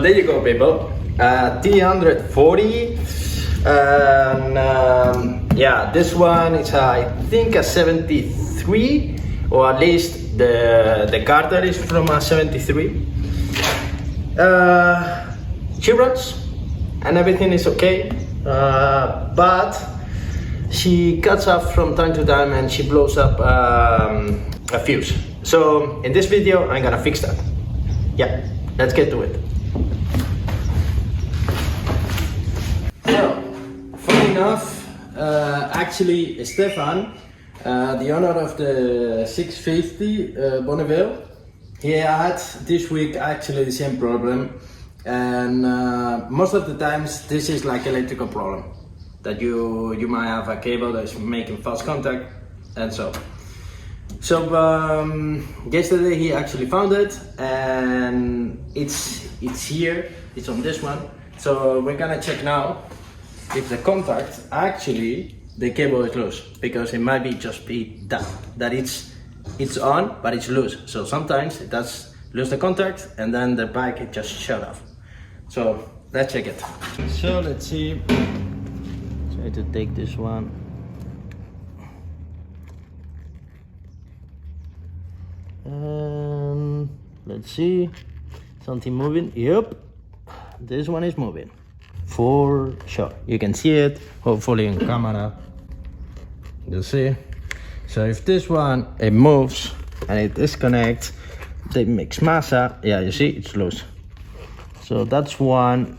So there you go, people. T140. Yeah, this one is I think a 73, or at least the Carter is from a 73. She runs and everything is okay, but she cuts off from time to time and she blows up a fuse. So in this video I'm gonna fix that. Yeah, let's get to it. So, funny enough, actually Stefan, the owner of the 650 Bonneville, he had this week actually the same problem, and most of the times this is like electrical problem, that you might have a cable that's making false contact and so. So yesterday he actually found it, and it's here, it's on this one. So we're gonna check now if the contact actually the cable is loose, because it might be just be that it's on but it's loose. So sometimes it does lose the contact and then the bike it just shut off. So let's check it. So let's see. Try to take this one. Let's see, something moving. Yep, this one is moving for sure. You can see it hopefully in camera. You see. So if this one it moves and it disconnects, it makes massa. Yeah, you see it's loose. So that's one,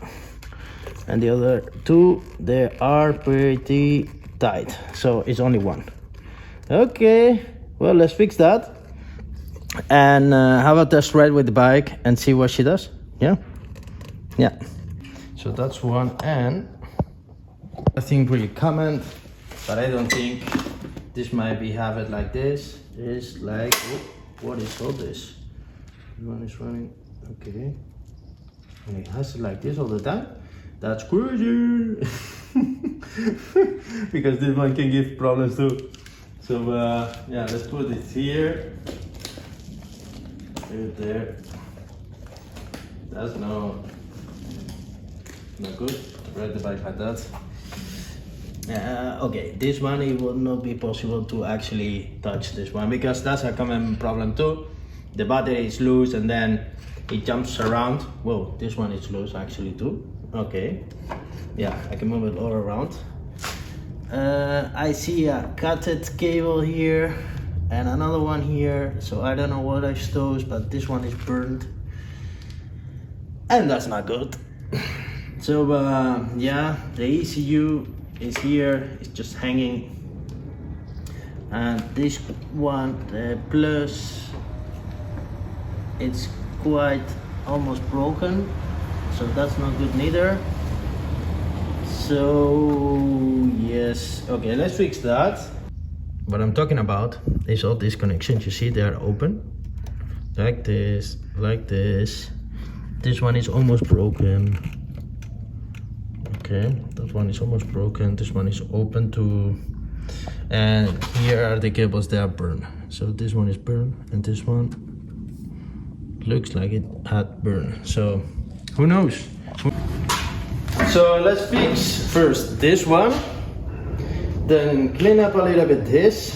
and the other two they are pretty tight. So it's only one. Okay, well, let's fix that and have a test ride with the bike and see what she does. Yeah. So that's one, and I think we comment, but I don't think this might be have it like this. It's like, oh, what is all this? One is running, okay, and it has it like this all the time. That's crazy. Because this one can give problems too. So yeah, let's put it here. Right there. That's not good. Ride the bike like that. Okay, this one it will not be possible to actually touch this one, because that's a common problem too. The battery is loose and then it jumps around. Whoa, this one is loose actually too. Okay, yeah, I can move it all around. I see a cutted cable here and another one here, so I don't know what I stole, but this one is burned and that's not good. So yeah, the ECU is here, it's just hanging, and this one, the plus, it's quite almost broken, so that's not good neither. So yes, okay, let's fix that. What I'm talking about is all these connections. You see they are open like this, like this. This one is almost broken. Okay, that one is almost broken. This one is open too, and here are the cables that are burned. So this one is burned and this one looks like it had burned. So who knows? So let's fix first this one, then clean up a little bit this,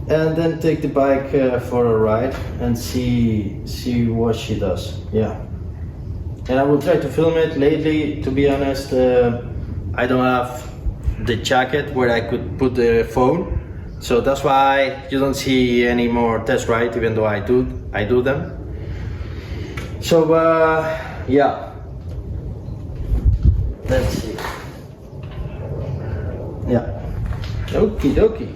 and then take the bike for a ride and see what she does. Yeah, and I will try to film it. Lately, to be honest, I don't have the jacket where I could put the phone, so that's why you don't see any more test rides, even though I do them. So yeah, let's see. Yeah, okie dokie.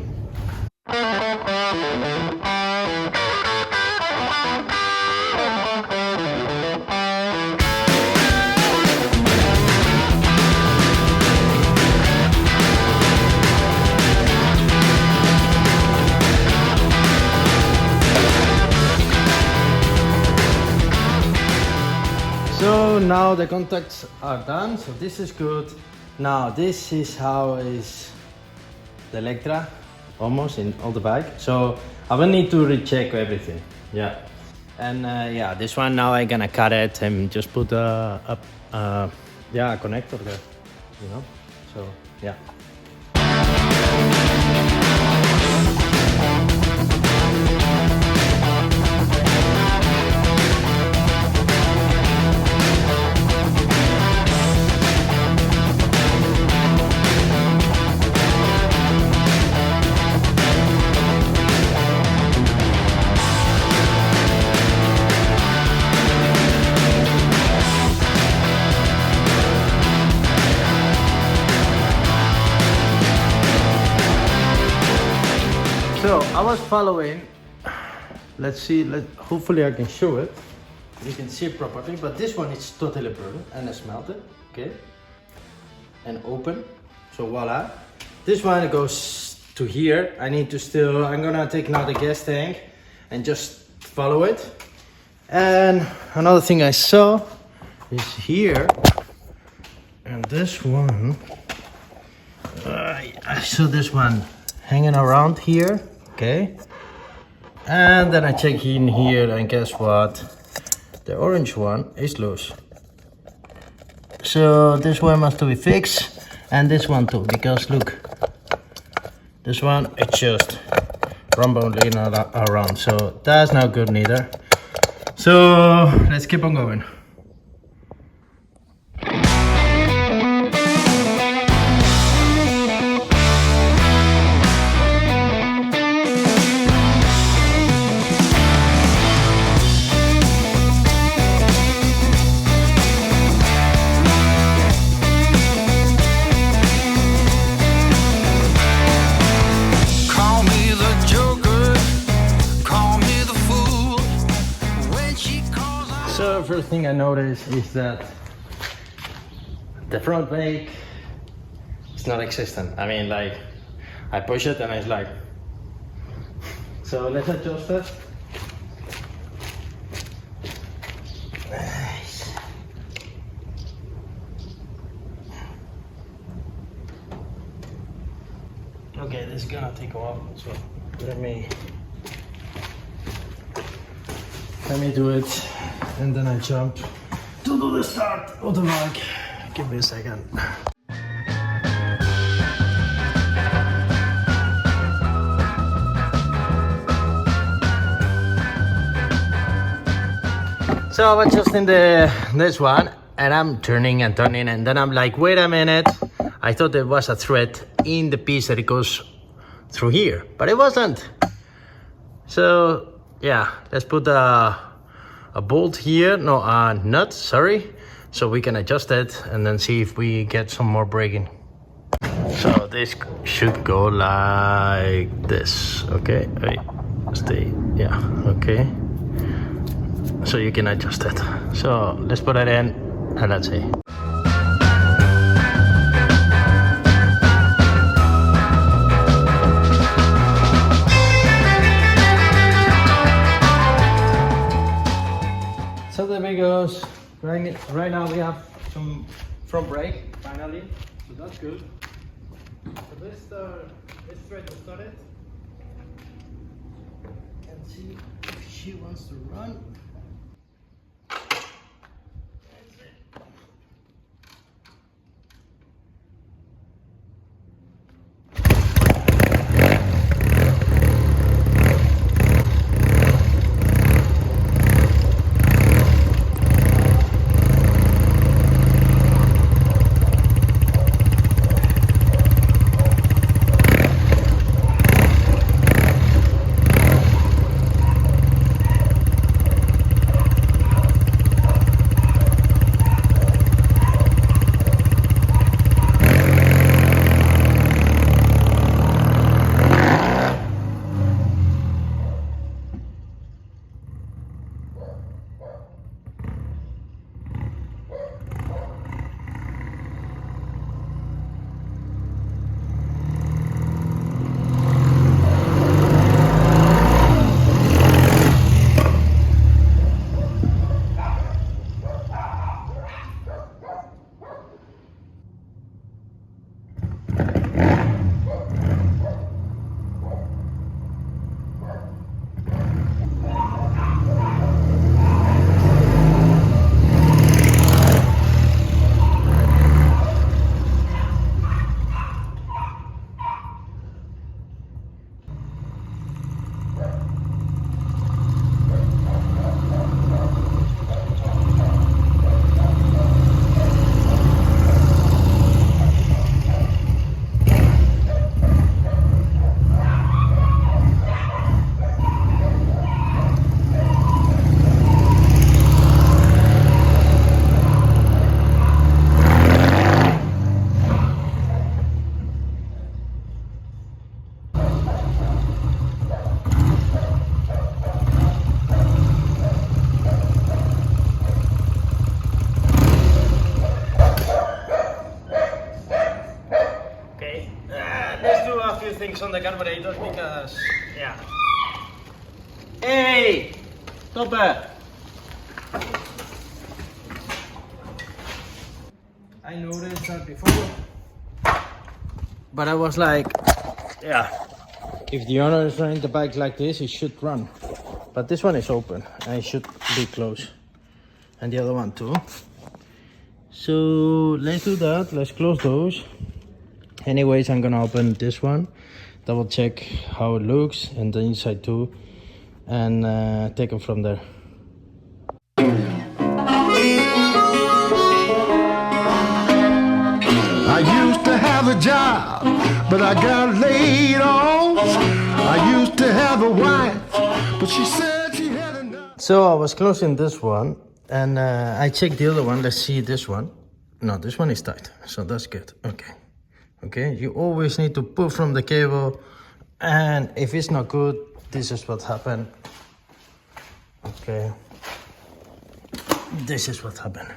So now the contacts are done, so this is good. Now this is how is the Electra, almost in all the bike. So I will need to recheck everything. Yeah. And yeah, this one now I'm gonna cut it and just put a connector there, you know. So yeah. So I was following, let's see, hopefully I can show it. You can see it properly, but this one is totally broken and it's melted, okay? And open, so voila. This one goes to here. I'm gonna take now the gas tank and just follow it. And another thing I saw is here, and this one, I saw this one hanging around here. Okay, and then I check in here, and guess what? The orange one is loose. So this one must be fixed, and this one too, because look, this one it's just rumbling around, so that's not good neither. So let's keep on going. So first thing I noticed is that the front brake is not existent. I mean, like, I push it and it's like, so let's adjust it. Nice. Okay, this is gonna take a while, so let me do it, and then I jump to do the start of the bike. Give me a second. So I was just in this one, and I'm turning and turning, and then I'm like, wait a minute, I thought there was a thread in the piece that it goes through here, but it wasn't. So yeah, let's put a bolt here, no, a nut, sorry, so we can adjust it and then see if we get some more braking. So this should go like this, okay, wait, stay, yeah, okay. So you can adjust it. So let's put it in and let's see. So there we goes. Right now we have some front brake finally, so that's good. So let's try to start it and see if she wants to run. let's do a few things on the carburetors because, yeah. Hey! Stop. I noticed that before, but I was like, yeah, if the owner is running the bike like this, it should run. But this one is open and it should be closed. And the other one too. So let's do that, let's close those. Anyways, I'm gonna open this one, double check how it looks, and the inside too, and take it from there. I used to have a job, but I got laid off. I used to have a wife, but she said she had enough. So I was closing this one, and I checked the other one. Let's see this one. No, this one is tight, so that's good. Okay, you always need to pull from the cable, and if it's not good, this is what happened. Okay, this is what happened.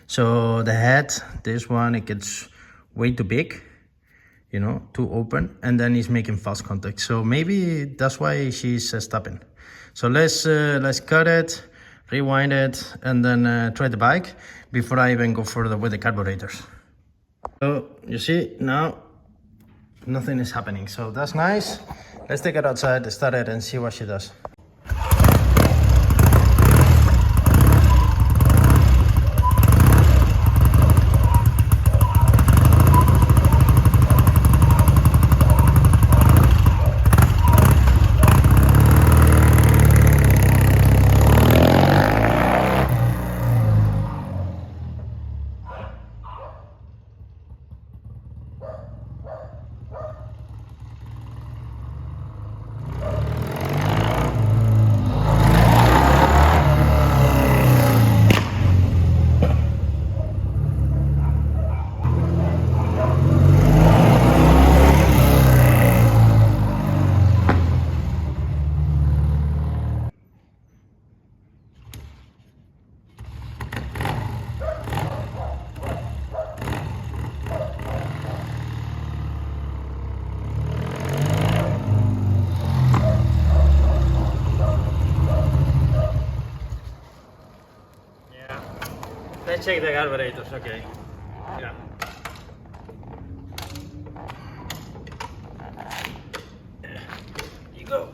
So the head, this one, it gets way too big, you know, too open, and then it's making false contact. So maybe that's why she's stopping. So let's cut it, rewind it, and then try the bike before I even go further with the carburetors. So you see, now nothing is happening, so that's nice. Let's take it outside, start it, and see what she does. Let's check the carburetors, okay. Yeah. Here you go.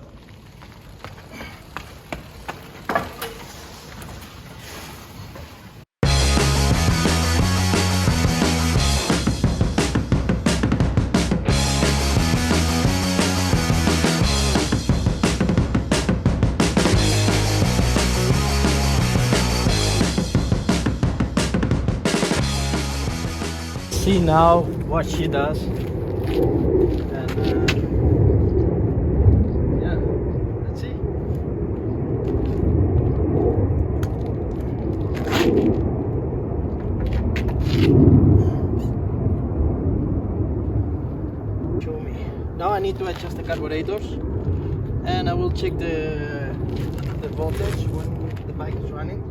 See now what she does, and yeah, let's see. Show me. Now I need to adjust the carburetors, and I will check the voltage when the bike is running.